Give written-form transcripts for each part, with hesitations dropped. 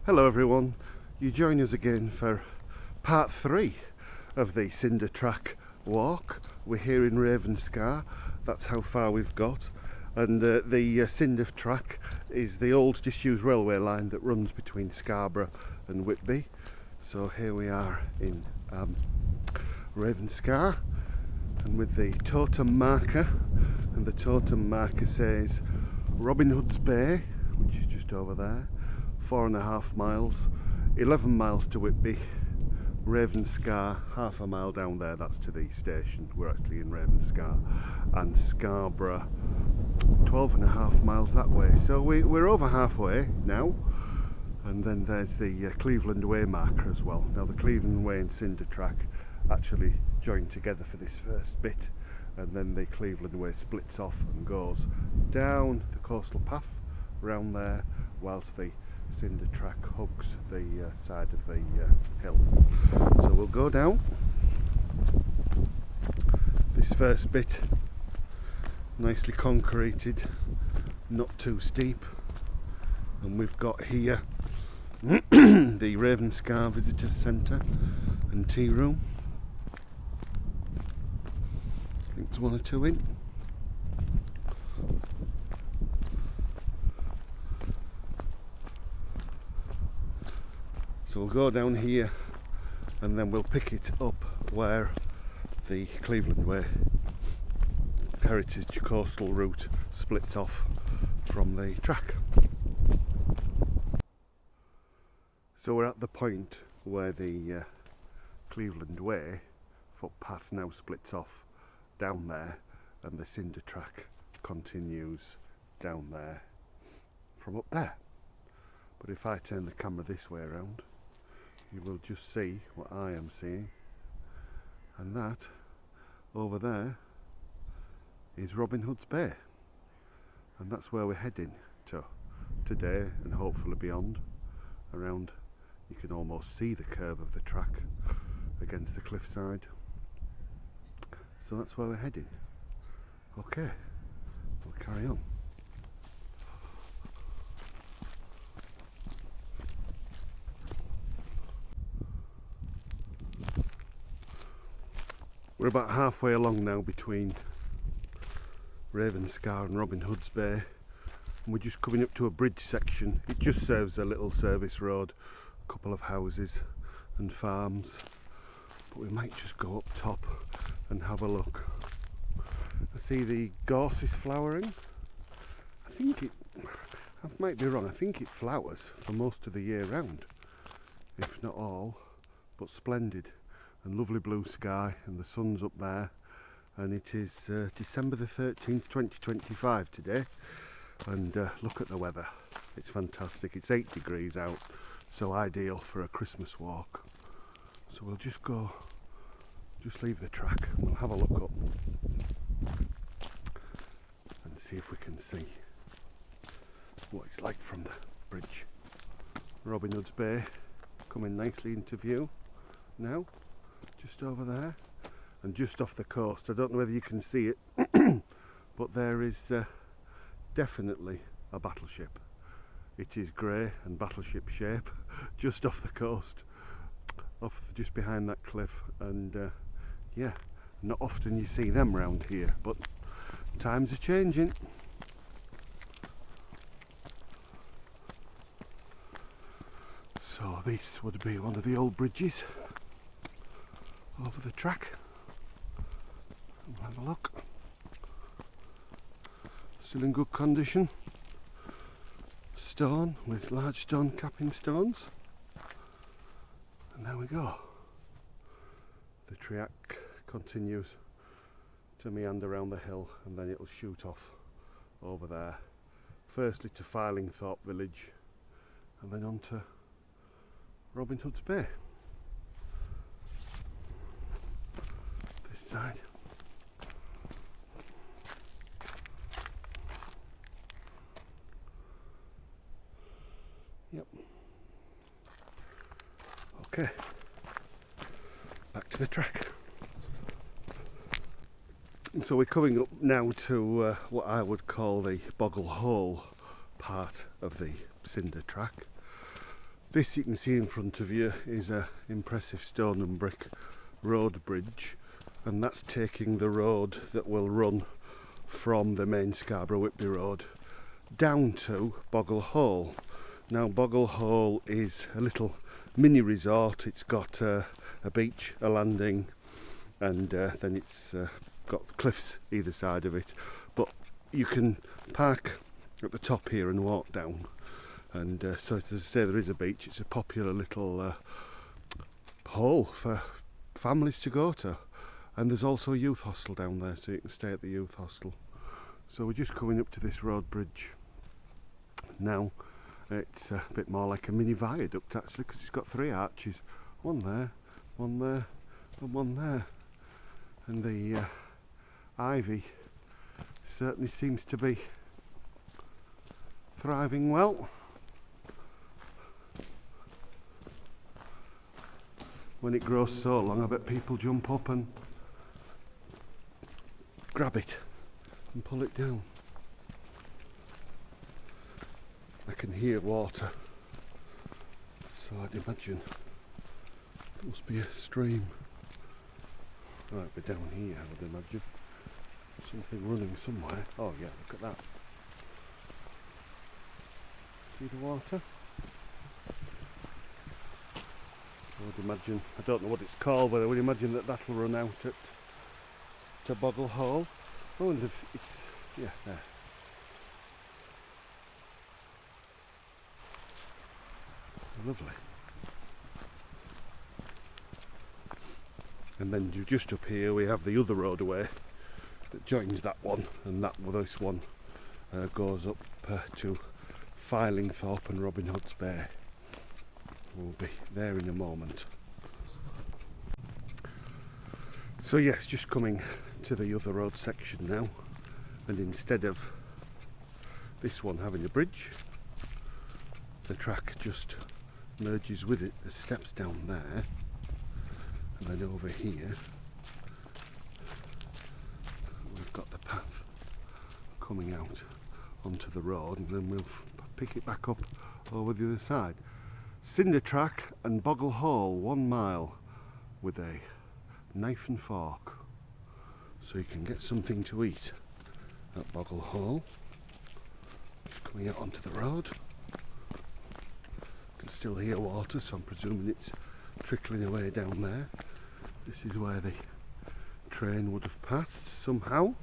Hello everyone, you join us again for part 3 of the Cinder track walk. We're here in Ravenscar, that's how far we've got, and the Cinder track is the old disused railway line that runs between Scarborough and Whitby. So here we are in Ravenscar, and with the totem marker, and the totem marker says Robin Hood's Bay, which is just over there, 4.5 miles, 11 miles to Whitby, Ravenscar, half a mile down there, that's to the station, we're actually in Ravenscar, and Scarborough, 12.5 miles that way. So we're over halfway now, and then there's the Cleveland Way marker as well. Now the Cleveland Way and Cinder track actually join together for this first bit, and then the Cleveland Way splits off and goes down the coastal path round there, whilst the Cinder track hugs the side of the hill. So we'll go down this first bit, nicely concreted, not too steep, and we've got here the Ravenscar Visitor Centre and tea room. I think there's one or two in. So we'll go down here and then we'll pick it up where the Cleveland Way heritage coastal route splits off from the track. So we're at the point where the Cleveland Way footpath now splits off down there, and the Cinder track continues down there from up there. But if I turn the camera this way around, you will just see what I am seeing, and that over there is Robin Hood's Bay, and that's where we're heading to today, and hopefully beyond. Around, you can almost see the curve of the track against the cliffside, so that's where we're heading. Okay, we'll carry on. We're about halfway along now between Ravenscar and Robin Hood's Bay, and we're just coming up to a bridge section. It just serves a little service road, a couple of houses and farms, but we might just go up top and have a look. I see the gorse is flowering. I might be wrong, I think it flowers for most of the year round, if not all, but splendid. And lovely blue sky, and the sun's up there, and it is December the 13th 2025 today, and look at the weather, it's fantastic. It's 8 degrees out, so ideal for a Christmas walk. So we'll just leave the track and we'll have a look up and see if we can see what it's like from the bridge. Robin Hood's Bay coming nicely into view now, just over there, and just off the coast. I don't know whether you can see it, but there is definitely a battleship. It is grey and battleship shape, just off the coast, just behind that cliff, and yeah, not often you see them round here, but times are changing. So this would be one of the old bridges over the track. We'll have a look. Still in good condition. Stone with large stone capping stones. And there we go. The track continues to meander around the hill, and then it'll shoot off over there. Firstly to Filingthorpe village, and then on to Robin Hood's Bay. This side. Yep. Okay. Back to the track. So we're coming up now to what I would call the Boggle Hole part of the Cinder track. This you can see in front of you is a impressive stone and brick road bridge, and that's taking the road that will run from the main Scarborough Whitby Road down to Boggle Hole. Now Boggle Hole is a little mini resort. It's got a beach, a landing, and then it's got cliffs either side of it, but you can park at the top here and walk down. And so, as I say, there is a beach. It's a popular little hole for families to go to, and there's also a youth hostel down there, so you can stay at the youth hostel. So we're just coming up to this road bridge now. It's a bit more like a mini viaduct actually, because it's got 3 arches, one there, and one there, and the ivy certainly seems to be thriving well. When it grows so long, I bet people jump up and grab it and pull it down. I can hear water, so I'd imagine there must be a stream. Right, we're down here, I would imagine. Something running somewhere. Oh yeah, look at that. See the water? I would imagine, I don't know what it's called, but I would imagine that that'll run out to Boggle Hole. I wonder if it's, yeah, there. Lovely. And then just up here we have the other roadway that joins that one, and this one goes up to Filingthorpe and Robin Hood's Bay. We'll be there in a moment. So yes, just coming to the other road section now, and instead of this one having a bridge, the track just merges with it. There's steps down there, and then over here we've got the path coming out onto the road, and then we'll pick it back up over the other side. Cinder track and Boggle Hole, 1 mile, with a knife and fork, so you can get something to eat at Boggle Hole. Just coming out onto the road. You can still hear water, so I'm presuming it's trickling away down there. This is where the train would have passed somehow,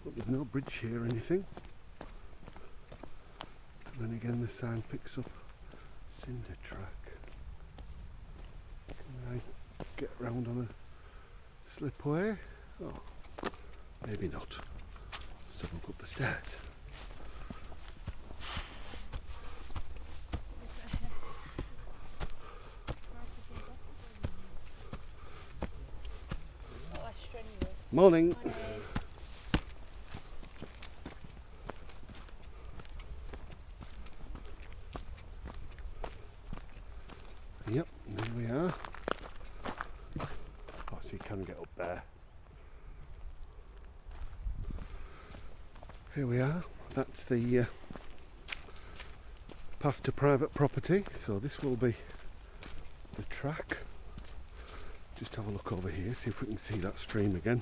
but there's no bridge here or anything. And then again the sign picks up Cinder track. Can I get round on a slipway? Oh, maybe not. Let's have a look up the stairs. Morning. Yep, there we are. Oh, so you can get up there. Here we are. That's the path to private property. So this will be the track. Just have a look over here, see if we can see that stream again.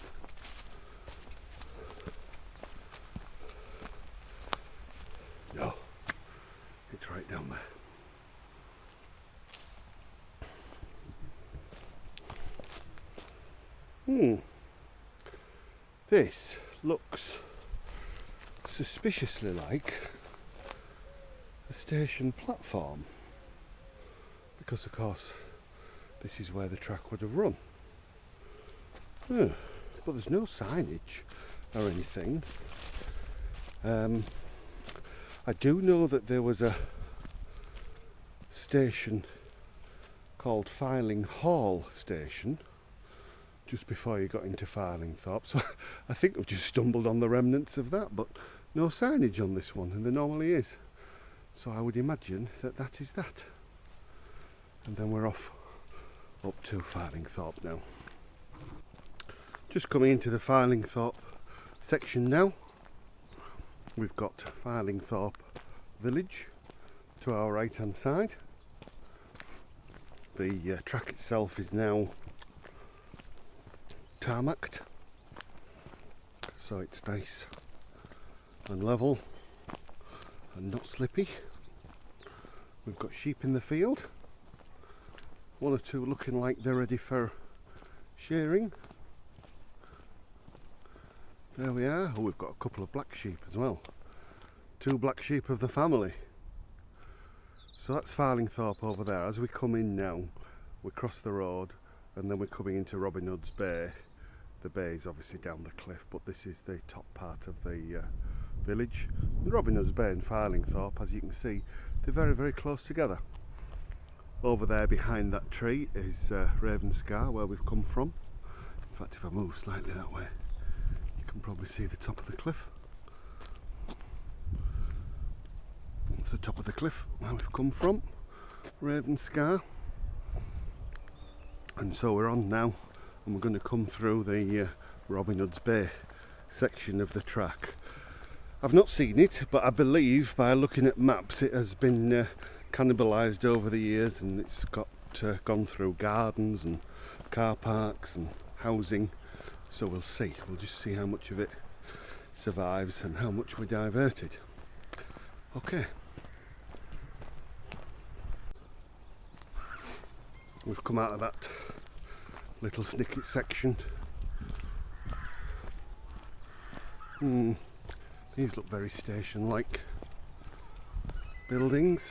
No, it's right down there. This looks suspiciously like a station platform, because of course this is where the track would have run. But there's no signage or anything. I do know that there was a station called Filing Hall Station just before you got into Filingthorpe, so I think I've just stumbled on the remnants of that, but no signage on this one, and there normally is. So I would imagine that that is that. And then we're off up to Filingthorpe now. Just coming into the Filingthorpe section now. We've got Filingthorpe village to our right hand side, The track itself is now tarmacked, so it's nice and level and not slippy. We've got sheep in the field, one or two looking like they're ready for shearing. There we are. Oh, we've got a couple of black sheep as well, 2 black sheep of the family. So that's Farlingthorpe over there. As we come in now, we cross the road and then we're coming into Robin Hood's Bay. The bay is obviously down the cliff, but this is the top part of the village. And Robin Hood's Bay and Farlingthorpe, as you can see, they're very, very close together. Over there behind that tree is Ravenscar, where we've come from. In fact, if I move slightly that way, you can probably see the top of the cliff. It's the top of the cliff where we've come from, Ravenscar. And so we're on now, and we're going to come through the Robin Hood's Bay section of the track. I've not seen it, but I believe by looking at maps it has been cannibalised over the years, and it's got gone through gardens and car parks and housing. So we'll see. We'll just see how much of it survives and how much we're diverted. Okay. We've come out of that little snicket section. These look very station-like buildings.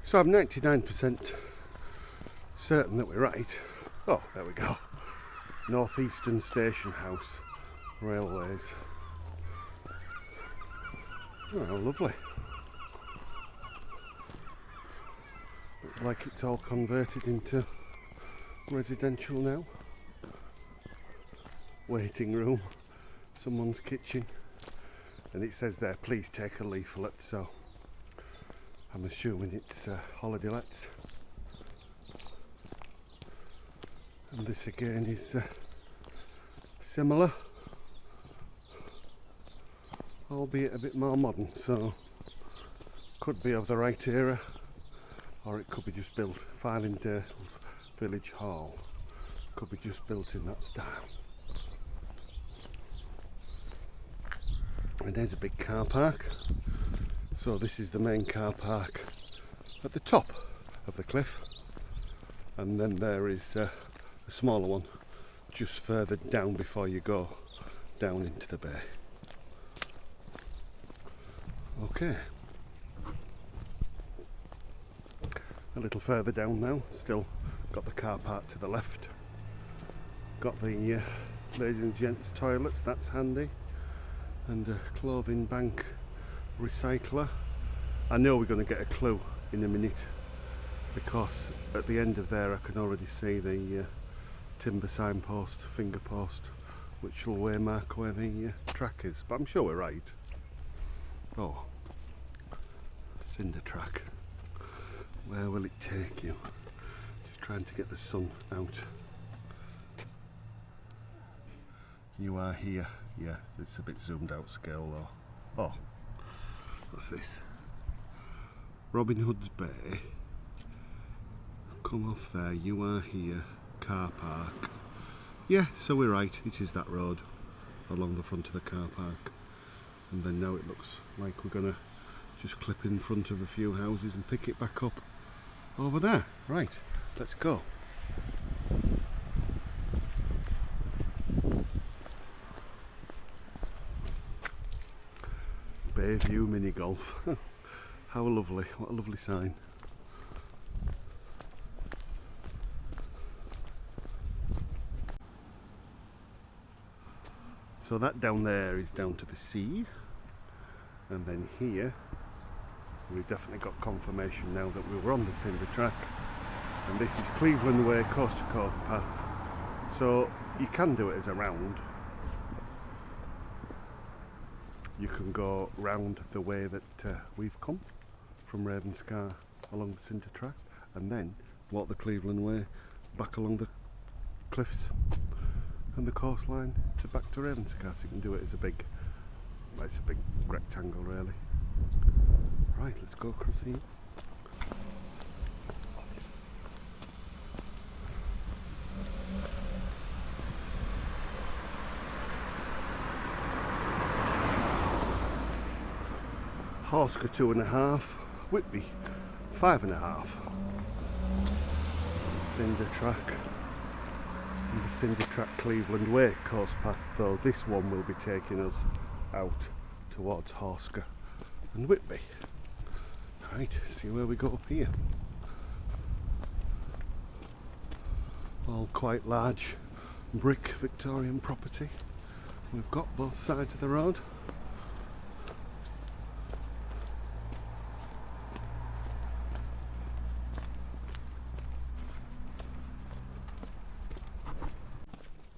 So I'm 99% certain that we're right. Oh, there we go. Northeastern Station House, Railways. Oh, how lovely. Looks like it's all converted into residential now. Waiting room, someone's kitchen, and it says there, please take a leaflet, so I'm assuming it's holiday lets. And this again is similar, albeit a bit more modern, so could be of the right era, or it could be just built. Farlingdale's Village Hall could be just built in that style. And there's a big car park. So this is the main car park at the top of the cliff, and then there is a smaller one just further down before you go down into the bay. Okay, a little further down now, still got the car park to the left, got the ladies and gents toilets, that's handy, and a clothing bank recycler. I know we're going to get a clue in a minute, because at the end of there I can already see the timber signpost, finger post, which will waymark where the track is, but I'm sure we're right. Oh, Cinder track. Where will it take you? Just trying to get the sun out. You are here. Yeah, it's a bit zoomed out scale though. Oh, what's this? Robin Hood's Bay. Come off there, you are here. Car park. Yeah, so we're right, it is that road along the front of the car park. And then now it looks like we're gonna just clip in front of a few houses and pick it back up over there. Right, let's go. Bayview mini golf. How lovely, what a lovely sign. So that down there is down to the sea, and then here we've definitely got confirmation now that we were on the Cinder track, and this is Cleveland Way coast to coast path. So you can do it as a round. You can go round the way that we've come from Ravenscar along the Cinder track, and then walk the Cleveland Way back along the cliffs and the coastline to back to Ravenscar, so you can do it as a big, well, it's a big rectangle really. Right, let's go across here. Hawsker 2.5, Whitby 5.5. Cinder track and the Cinder track Cleveland Way coast path, though this one will be taking us out towards Hawsker and Whitby. Right, see where we go up here. All quite large brick Victorian property. We've got both sides of the road.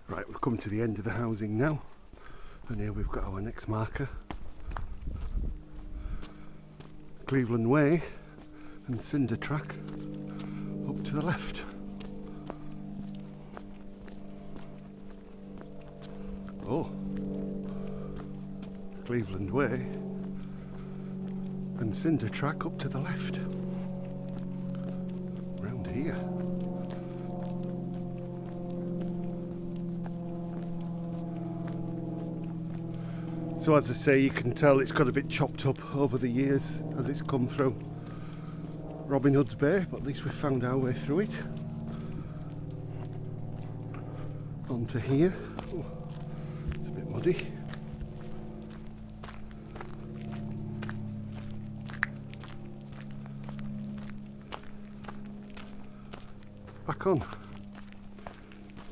Right, we've come to the end of the housing now, and here we've got our next marker. Cleveland Way and Cinder track up to the left. Oh, Cleveland Way and Cinder track up to the left. Round here. So as I say, you can tell it's got a bit chopped up over the years as it's come through Robin Hood's Bay, but at least we found our way through it. Onto here. Oh, it's a bit muddy. Back on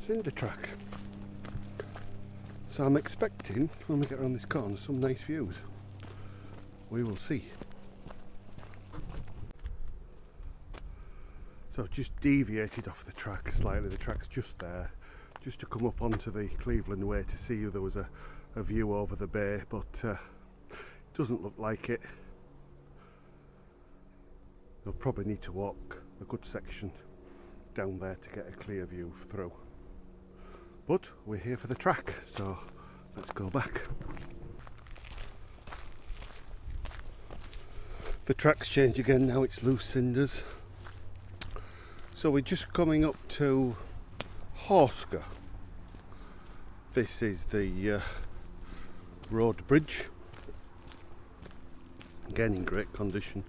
Cinder track. So I'm expecting, when we get around this corner, some nice views. We will see. So I've just deviated off the track slightly. The track's just there, just to come up onto the Cleveland Way to see if there was a view over the bay, but it doesn't look like it. You'll probably need to walk a good section down there to get a clear view through. But we're here for the track, so let's go back. The track's changed again now, it's loose cinders. So we're just coming up to Hawsker. This is the road bridge. Again in great condition.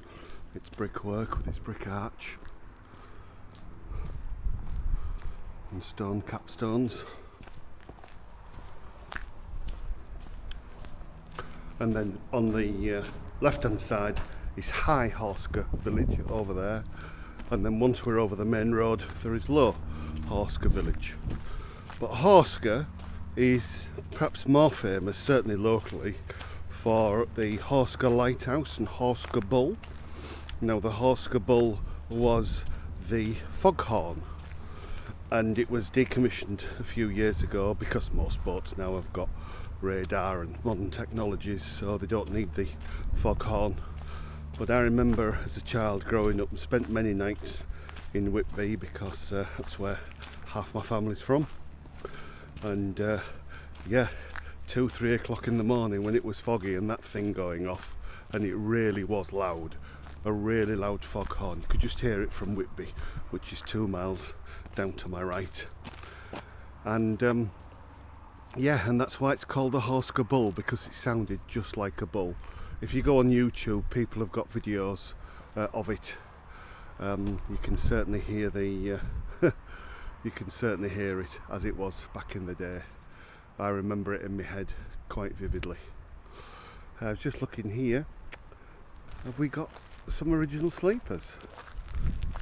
It's brickwork with its brick arch and stone capstones. And then on the left hand side is High Hawsker village over there, and then once we're over the main road there is Low Hawsker village. But Hawsker is perhaps more famous, certainly locally, for the Hawsker Lighthouse and Hawsker Bull. Now the Hawsker Bull was the foghorn, and it was decommissioned a few years ago because most boats now have got radar and modern technologies, so they don't need the foghorn. But I remember as a child growing up and spent many nights in Whitby because that's where half my family's from, and yeah, 2-3 o'clock in the morning when it was foggy and that thing going off, and it really was loud, a really loud foghorn. You could just hear it from Whitby, which is 2 miles down to my right. And yeah, and that's why it's called the Hawsker Bull, because it sounded just like a bull. If you go on YouTube, people have got videos of it. You can certainly hear the you can certainly hear it as it was back in the day. I remember it in my head quite vividly. I was just looking here. Have we got some original sleepers?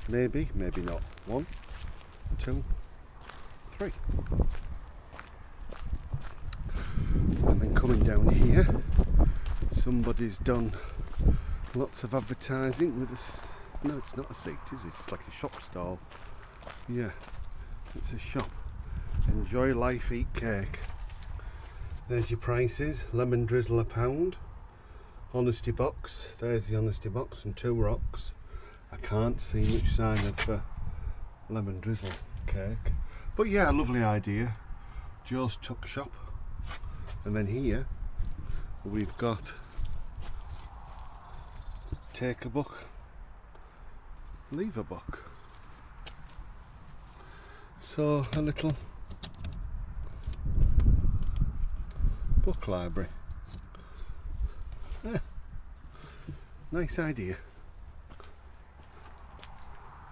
Maybe, maybe not. 1, 2, 3. And then coming down here, somebody's done lots of advertising with this. No, it's not a seat, is it? It's like a shop stall. Yeah, it's a shop. Enjoy life, eat cake. There's your prices. Lemon drizzle £1. Honesty box. There's the honesty box and 2 rocks. I can't see much sign of lemon drizzle cake. But yeah, a lovely idea. Joe's Tuck Shop, and then here we've got Take a Book, Leave a Book. So a little book library. Yeah. Nice idea.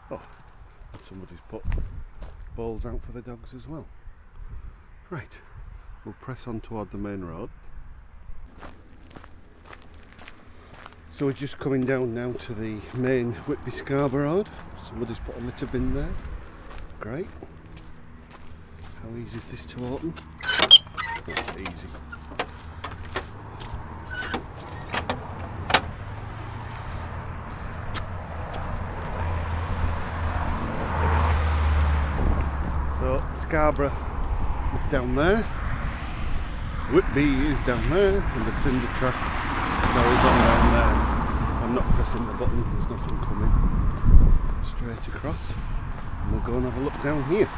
Oh, somebody's put bowls out for the dogs as well. Right, we'll press on toward the main road. So we're just coming down now to the main Whitby Scarborough Road. Somebody's put a litter bin there. Great. How easy is this to open? It's easy. So Scarborough is down there, Whitby is down there, and the Cinder track now is on down there. I'm not pressing the button, there's nothing coming. Straight across, and we'll go and have a look down here.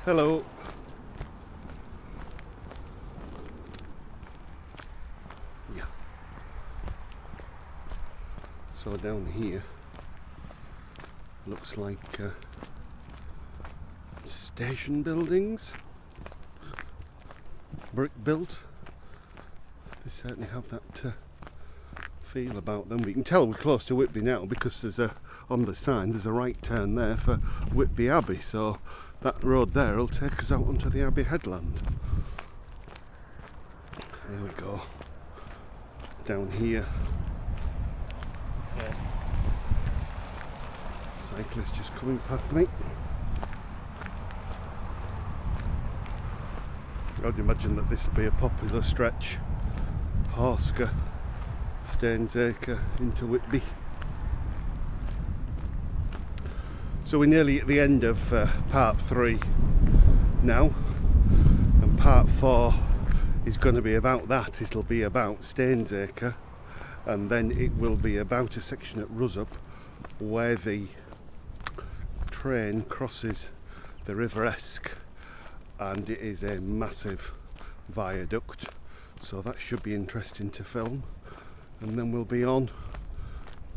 Hello. Yeah. So down here looks like station buildings, brick built. They certainly have that feel about them. We can tell we're close to Whitby now because there's on the sign there's a right turn there for Whitby Abbey, so that road there will take us out onto the Abbey headland. There we go. Down here. Yeah. Cyclist just coming past me. I'd imagine that this would be a popular stretch. Hawsker, Stainsacre into Whitby. So we're nearly at the end of part 3 now, and part 4 is going to be about that. It'll be about Stainsacre, and then it will be about a section at Russup where the train crosses the River Esk, and it is a massive viaduct, so that should be interesting to film. And then we'll be on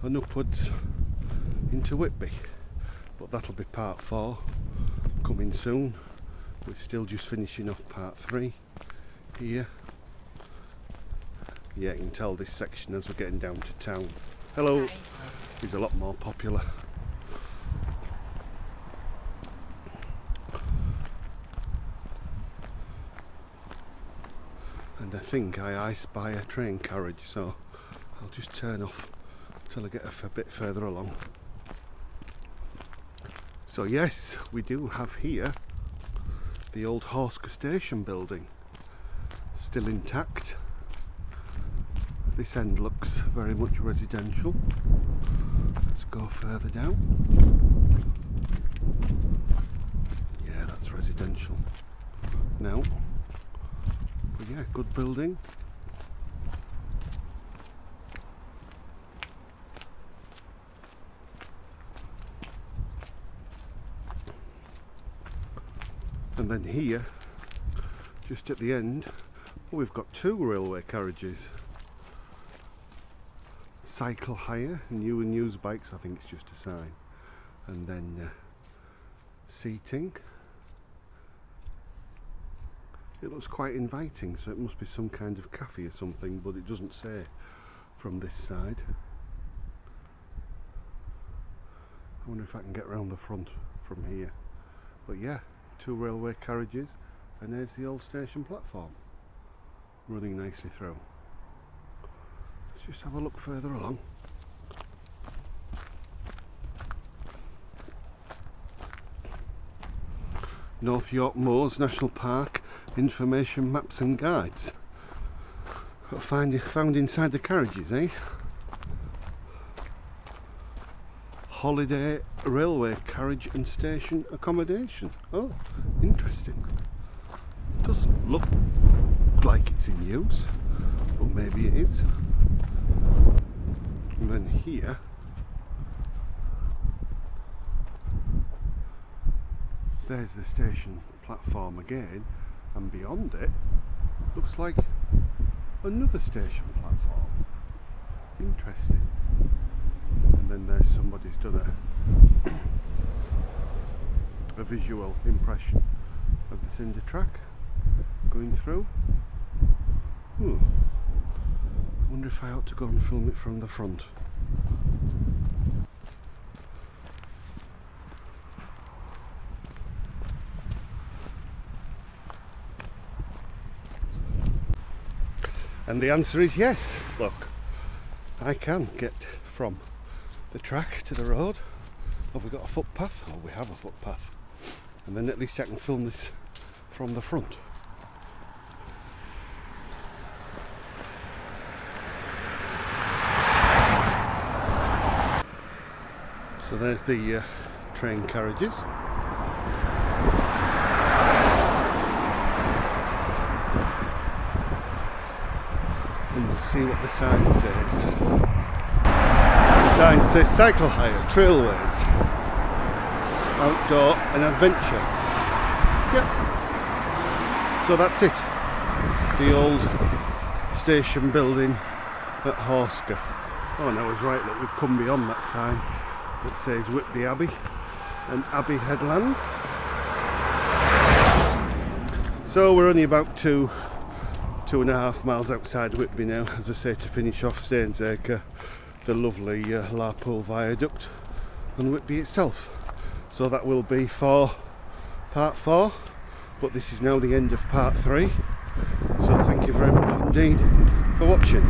and upwards into Whitby. But that'll be part 4 coming soon. We're still just finishing off part 3 here. Yeah, you can tell this section as we're getting down to town. Hello. Hi. Is a lot more popular. And I think I spy a train carriage, so I'll just turn off till I get a bit further along. So yes, we do have here the old Hawsker station building, still intact. This end looks very much residential. Let's go further down. Yeah, that's residential now. But yeah, good building. And then here, just at the end, we've got 2 railway carriages. Cycle hire, new and used bikes, I think it's just a sign. And then seating. It looks quite inviting, so it must be some kind of cafe or something, but it doesn't say from this side. I wonder if I can get round the front from here. But yeah, 2 railway carriages, and there's the old station platform running nicely through. Let's just have a look further along. North York Moors National Park information maps and guides. Found inside the carriages, eh? Holiday railway carriage and station accommodation. Oh, interesting. Doesn't look like it's in use, but maybe it is. And then here, there's the station platform again, and beyond it looks like another station platform. Interesting. And then there's somebody's done a visual impression of the Cinder track going through. Ooh. I wonder if I ought to go and film it from the front. And the answer is yes. Look, I can get from the track to the road. Have we got a footpath? Oh, we have a footpath. And then at least I can film this from the front. So there's the train carriages. And we'll see what the sign says. The sign says cycle hire, trailways, outdoor and adventure. Yep. So that's it. The old station building at Hawsker. Oh, and I was right, look, we've come beyond that sign that says Whitby Abbey and Abbey Headland. So we're only about 2.5 miles outside Whitby now, as I say, to finish off Stainsacre, the lovely Larpool Viaduct, and Whitby itself. So that will be for part 4, but this is now the end of part 3. So thank you very much indeed for watching.